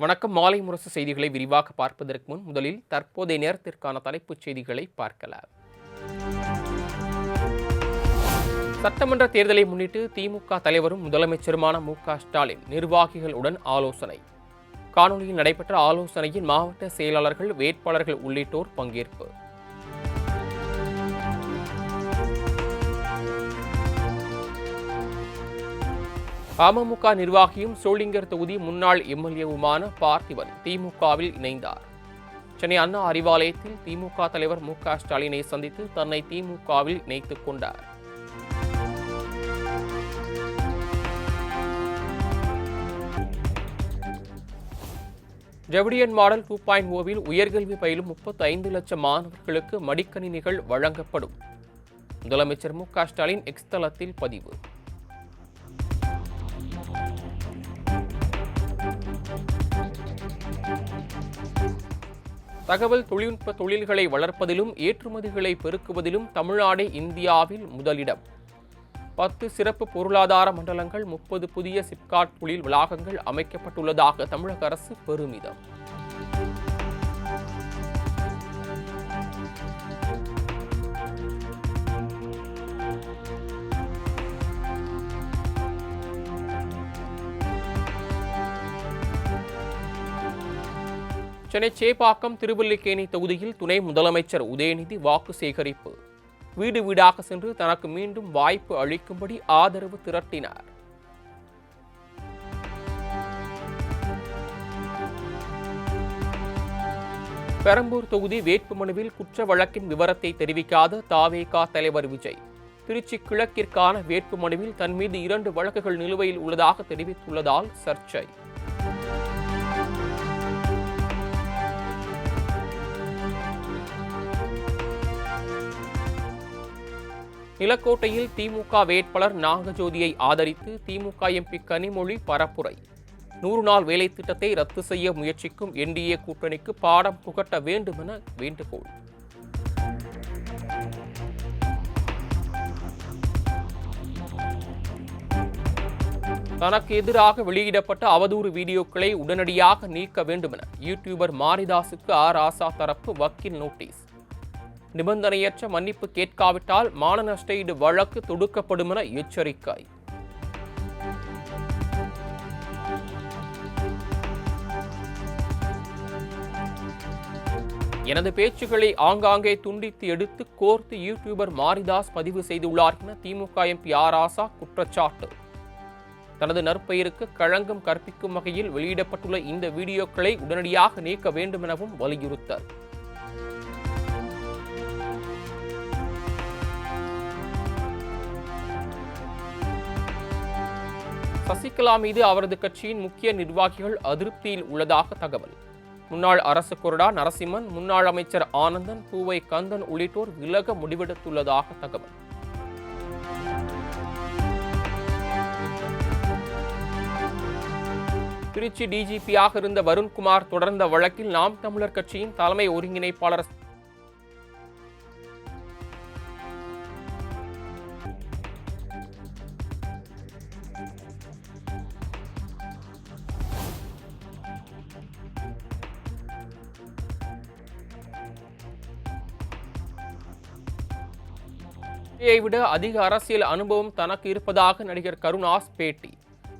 வணக்கம். மாலை முரசு செய்திகளை விரிவாக பார்ப்பதற்கு முன் முதலில் தற்போதைய நேரத்திற்கான தலைப்புச் செய்திகளை பார்க்கலாம். சட்டமன்ற தேர்தலை முன்னிட்டு திமுக தலைவரும் முதலமைச்சருமான மு.க.ஸ்டாலின் நிர்வாகிகளுடன் ஆலோசனை. காணொலியில் நடைபெற்ற ஆலோசனையில் மாவட்ட செயலாளர்கள், வேட்பாளர்கள் உள்ளிட்டோர் பங்கேற்பு. அமமுக நிர்வாகியும் சோளிங்கர் தொகுதி முன்னாள் எம்எல்ஏவுமான பார்த்திபன் திமுகவில் இணைந்தார். சென்னை அண்ணா அறிவாலயத்தில் திமுக தலைவர் மு.க.ஸ்டாலினை சந்தித்து தன்னை திமுகவில் இணைத்துக் கொண்டார். ஜெவிடியன் மாடல் 2.0வில் உயர்கல்வி பயிலும் 35 லட்சம் மாணவர்களுக்கு மடிக்கணினிகள் வழங்கப்படும். முதலமைச்சர் மு.க.ஸ்டாலின் எக்ஸ் தளத்தில் பதிவு. தகவல் தொழில்நுட்ப தொழில்களை வளர்ப்பதிலும் ஏற்றுமதிகளை பெருக்குவதிலும் தமிழ்நாடு இந்தியாவில் முதலிடம். 10 சிறப்பு பொருளாதார மண்டலங்கள், 30 புதிய சிப்காட் தொழில் வளாகங்கள் அமைக்கப்பட்டுள்ளதாக தமிழக அரசு பெருமிதம். சென்னை சேப்பாக்கம் திருவல்லிக்கேணி தொகுதியில் துணை முதலமைச்சர் உதயநிதி வாக்கு சேகரிப்பு. வீடு வீடாக சென்று தனக்கு மீண்டும் வாய்ப்பு அளிக்கும்படி ஆதரவு திரட்டினார். பெரம்பூர் தொகுதி வேட்புமனுவில் குற்ற வழக்கின் விவரத்தை தெரிவிக்காத தவேக தலைவர் விஜய். திருச்சி கிழக்கிற்கான வேட்புமனுவில் தன் மீது 2 வழக்குகள் நிலுவையில் உள்ளதாக தெரிவித்துள்ளதால் சர்ச்சை. நிலக்கோட்டையில் திமுக வேட்பாளர் நாகஜோதியை ஆதரித்து திமுக எம்பி கனிமொழி பரப்புரை. 100 நாள் வேலை திட்டத்தை ரத்து செய்ய முயற்சிக்கும் என்டிஏ கூட்டணிக்கு பாடம் புகட்ட வேண்டும் என வேண்டுகோள். தனக்கு எதிராக வெளியிடப்பட்ட அவதூறு வீடியோக்களை உடனடியாக நீக்க வேண்டும் என யூடியூபர் மாரிதாசுக்கு ராசா தரப்பு வக்கீல் நோட்டீஸ். நிபந்தனையற்ற மன்னிப்பு கேட்காவிட்டால் மான நஷ்ட ஈடு வழக்கு தொடுக்கப்படும் என எச்சரிக்கை. எனது பேச்சுக்களை ஆங்காங்கே துண்டித்து எடுத்து கோர்த்து யூடியூபர் மாரிதாஸ் பதிவு செய்துள்ளார் என திமுக எம்பி ராசா குற்றச்சாட்டு. தனது நற்பெயருக்கு களங்கம் கற்பிக்கும் வகையில் வெளியிடப்பட்டுள்ள இந்த வீடியோக்களை உடனடியாக நீக்க வேண்டும் எனவும் வலியுறுத்தல். சசிகலா மீது அவரது கட்சியின் முக்கிய நிர்வாகிகள் அதிருப்தியில் உள்ளதாக தகவல். முன்னாள் அரசு கொறடா நரசிம்மன், முன்னாள் அமைச்சர் ஆனந்தன், பூவை கந்தன் உள்ளிட்டோர் விலக முடிவெடுத்துள்ளதாக தகவல். திருச்சி டிஜிபியாக இருந்த வருண்குமார் தொடர்ந்த வழக்கில் நாம் தமிழர் கட்சியின் தலைமை ஒருங்கிணைப்பாளர் விட அதிக அரசியல் அனுபவம் தனக்கு இருப்பதாக நடிகர் கருணாஸ் பேட்டி.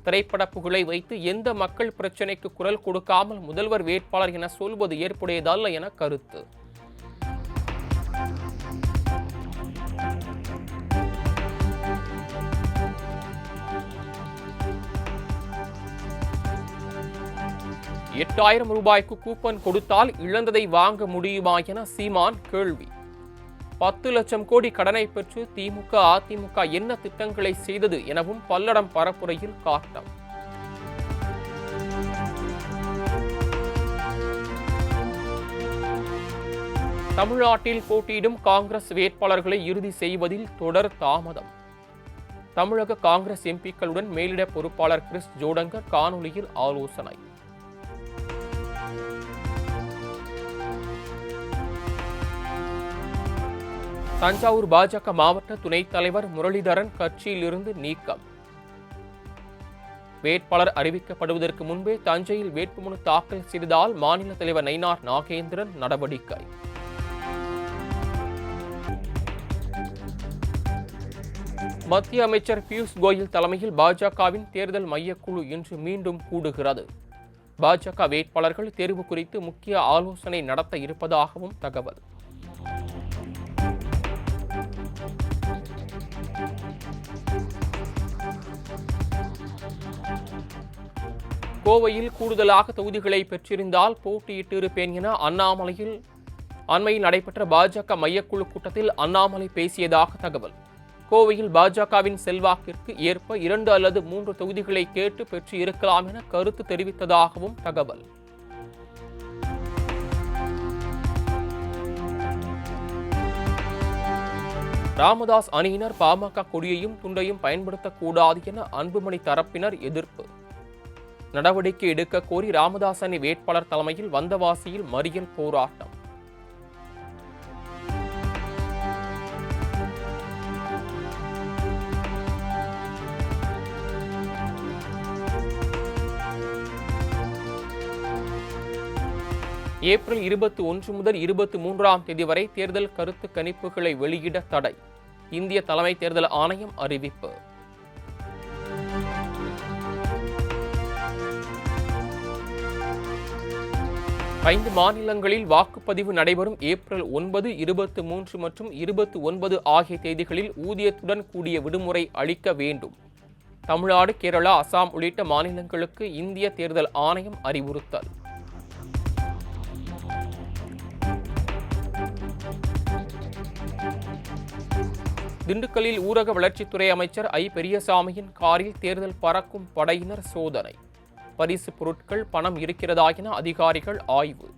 திரைப்பட புகழை வைத்து எந்த மக்கள் பிரச்சினைக்கு குரல் கொடுக்காமல் முதல்வர் வேட்பாளர் என சொல்வது ஏற்புடையதல்ல என கருத்து. ₹8,000 கூப்பன் கொடுத்தால் இழந்ததை வாங்க முடியுமா என சீமான் கேள்வி. 10 லட்சம் கோடி கடனை பெற்று திமுக, அதிமுக என்ன திட்டங்களை செய்தது எனவும் பல்லடம் பரப்புரையில் காட்டம். தமிழ்நாட்டில் போட்டியிடும் காங்கிரஸ் வேட்பாளர்களை இறுதி செய்வதில் தொடர் தாமதம். தமிழக காங்கிரஸ் எம்பிக்களுடன் மேலிட பொறுப்பாளர் கிறிஸ் ஜோடங்கர் காணொலியில் ஆலோசனை. தஞ்சாவூர் பாஜக மாவட்ட துணைத் தலைவர் முரளிதரன் கட்சியிலிருந்து நீக்கம். வேட்பாளர் அறிவிக்கப்படுவதற்கு முன்பே தஞ்சையில் வேட்புமனு தாக்கல் செய்ததால் மாநில தலைவர் நயினார் நாகேந்திரன் நடவடிக்கை. மத்திய அமைச்சர் பியூஷ் கோயல் தலைமையில் பாஜகவின் தேர்தல் மையக்குழு இன்று மீண்டும் கூடுகிறது. பாஜக வேட்பாளர்கள் தேர்வு குறித்து முக்கிய ஆலோசனை நடத்த இருப்பதாகவும் தகவல். கோவையில் கூடுதலாக தொகுதிகளை பெற்றிருந்தால் போட்டியிட்டிருப்பேன் என அண்ணாமலையில் அண்மையில் நடைபெற்ற பாஜக மையக்குழு கூட்டத்தில் அண்ணாமலை பேசியதாக தகவல். கோவையில் பாஜகவின் செல்வாக்கிற்கு ஏற்ப 2 அல்லது 3 தொகுதிகளை கேட்டு பெற்று இருக்கலாம் என கருத்து தெரிவித்ததாகவும் தகவல். ராமதாஸ் அணியினர் பாமக கொடியையும் துண்டையும் பயன்படுத்தக்கூடாது என அன்புமணி தரப்பினர் எதிர்ப்பு. நடவடிக்கை எடுக்க கோரி ராமதாஸ் அணி வேட்பாளர் தலைமையில் வந்தவாசியில் மறியல் போராட்டம். ஏப்ரல் 21 முதல் 23ஆம் தேதி வரை தேர்தல் கருத்து கணிப்புகளை வெளியிட தடை. இந்திய தலைமை தேர்தல் ஆணையம் அறிவிப்பு. ஐந்து மாநிலங்களில் வாக்குப்பதிவு நடைபெறும் ஏப்ரல் 9, 23 மற்றும் 29 ஆகிய தேதிகளில் ஊதியத்துடன் கூடிய விடுமுறை அளிக்க வேண்டும். தமிழ்நாடு, கேரளா, அசாம் உள்ளிட்ட மாநிலங்களுக்கு இந்திய தேர்தல் ஆணையம் அறிவுறுத்தல். திண்டுக்கல்லில் ஊரக வளர்ச்சித்துறை அமைச்சர் ஐ. பெரியசாமியின் காரில் தேர்தல் பறக்கும் படையினர் சோதனை. பரிசு பொருட்கள், பணம் இருக்கிறதா என அதிகாரிகள் ஆய்வு.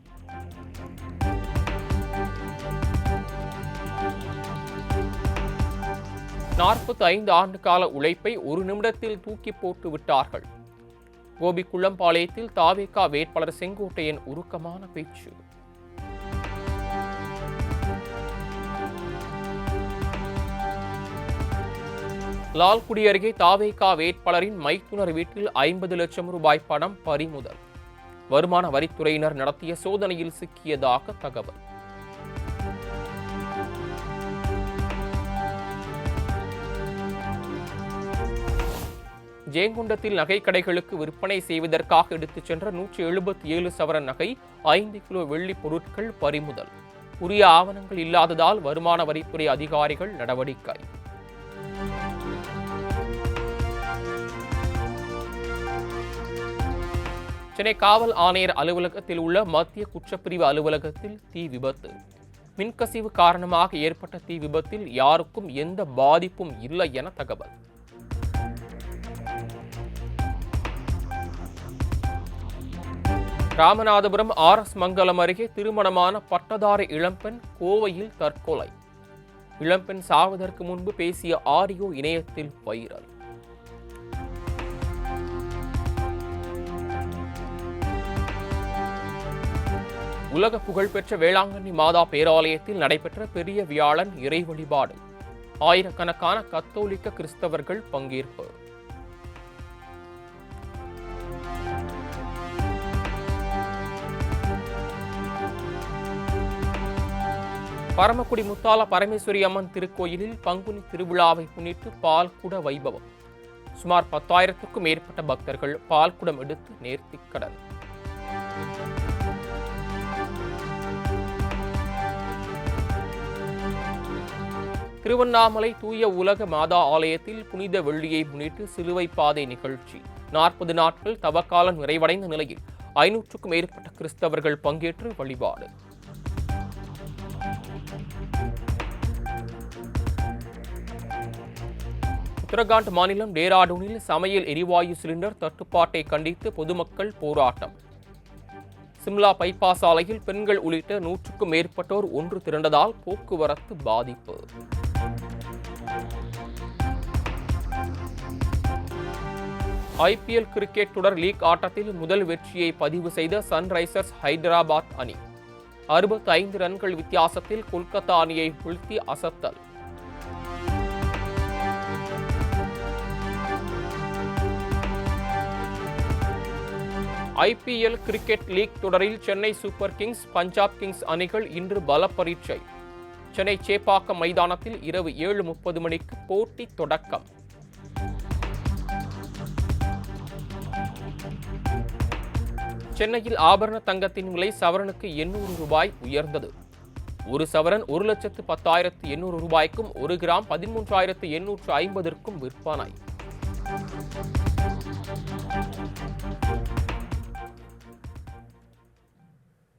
நாற்பத்தைந்து ஆண்டு கால உழைப்பை ஒரு நிமிடத்தில் தூக்கி போட்டு விட்டார்கள். கோபிக்குளம்பாளையத்தில் தாவேகா வேட்பாளர் செங்கோட்டையன் உருக்கமான பேச்சு. லால்குடி அருகே தாவேகா வேட்பாளரின் மைத்துனர் வீட்டில் 50 லட்சம் ரூபாய் பணம் பறிமுதல். வருமான வரித்துறையினர் நடத்திய சோதனையில் சிக்கியதாக தகவல். ஜெயங்கொண்டத்தில் நகைக்கடைகளுக்கு விற்பனை செய்வதற்காக எடுத்துச் சென்ற 177 சவரன் நகை, 5 கிலோ வெள்ளி பொருட்கள் பறிமுதல். உரிய ஆவணங்கள் இல்லாததால் வருமான வரித்துறை அதிகாரிகள் நடவடிக்கை. சென்னை காவல் ஆணையர் அலுவலகத்தில் உள்ள மத்திய குற்றப்பிரிவு அலுவலகத்தில் தீ விபத்து. மின்கசிவு காரணமாக ஏற்பட்ட தீ விபத்தில் யாருக்கும் எந்த பாதிப்பும் இல்லை என தகவல். ராமநாதபுரம் RS மங்கலம் அருகே திருமணமான பட்டதாரி இளம்பெண் கோவையில் தற்கொலை. இளம்பெண் சாவதற்கு முன்பு பேசிய ஆடியோ இணையத்தில் வைரல். உலக புகழ்பெற்ற வேளாங்கண்ணி மாதா பேராலயத்தில் நடைபெற்ற பெரிய வியாழன் இறை வழிபாடு. ஆயிரக்கணக்கான கத்தோலிக்க கிறிஸ்தவர்கள் பங்கேற்பு. பரமக்குடி முத்தாலா பரமேஸ்வரி அம்மன் திருக்கோயிலில் பங்குனி திருவிழாவை முன்னிட்டு பால்குட வைபவம். சுமார் 10,000க்கும் மேற்பட்ட பக்தர்கள் பால்குடம் எடுத்து நேர்த்திக்கடன். திருவண்ணாமலை தூய உலக மாதா ஆலயத்தில் புனித வெள்ளியை முன்னிட்டு சிலுவை பாதை நிகழ்ச்சி. 40 நாட்கள் தவக்காலம் நிறைவடைந்த நிலையில் 500க்கும் மேற்பட்ட கிறிஸ்தவர்கள் பங்கேற்று வழிபாடு. உத்தரகாண்ட் மாநிலம் டேராடூனில் சமையல் எரிவாயு சிலிண்டர் தட்டுப்பாட்டை கண்டித்து பொதுமக்கள் போராட்டம். சிம்லா பைபாஸ் சாலையில் பெண்கள் உள்ளிட்ட 100க்கும் மேற்பட்டோர் ஒன்று திரண்டதால் போக்குவரத்து பாதிப்பு. IPL கிரிக்கெட் தொடர் லீக் ஆட்டத்தில் முதல் வெற்றியை பதிவு செய்த சன்ரைசர்ஸ் ஹைதராபாத் அணி 65 ரன்கள் வித்தியாசத்தில் கொல்கத்தா அணியை வீழ்த்தி அசத்தல். IPL கிரிக்கெட் லீக் தொடரில் Chennai super Kings, Punjab Kings அணிகள் இன்று பல பரீட்சை. சென்னை சேப்பாக்கம் மைதானத்தில் இரவு 7:30 மணிக்கு போட்டி தொடக்கம். சென்னையில் ஆபரண தங்கத்தின் விலை சவரனுக்கு 800 ரூபாய் உயர்ந்தது. ஒரு சவரன் 1,10,800 ரூபாய்க்கும், 1 கிராம் 13,850க்கும் விற்பனை.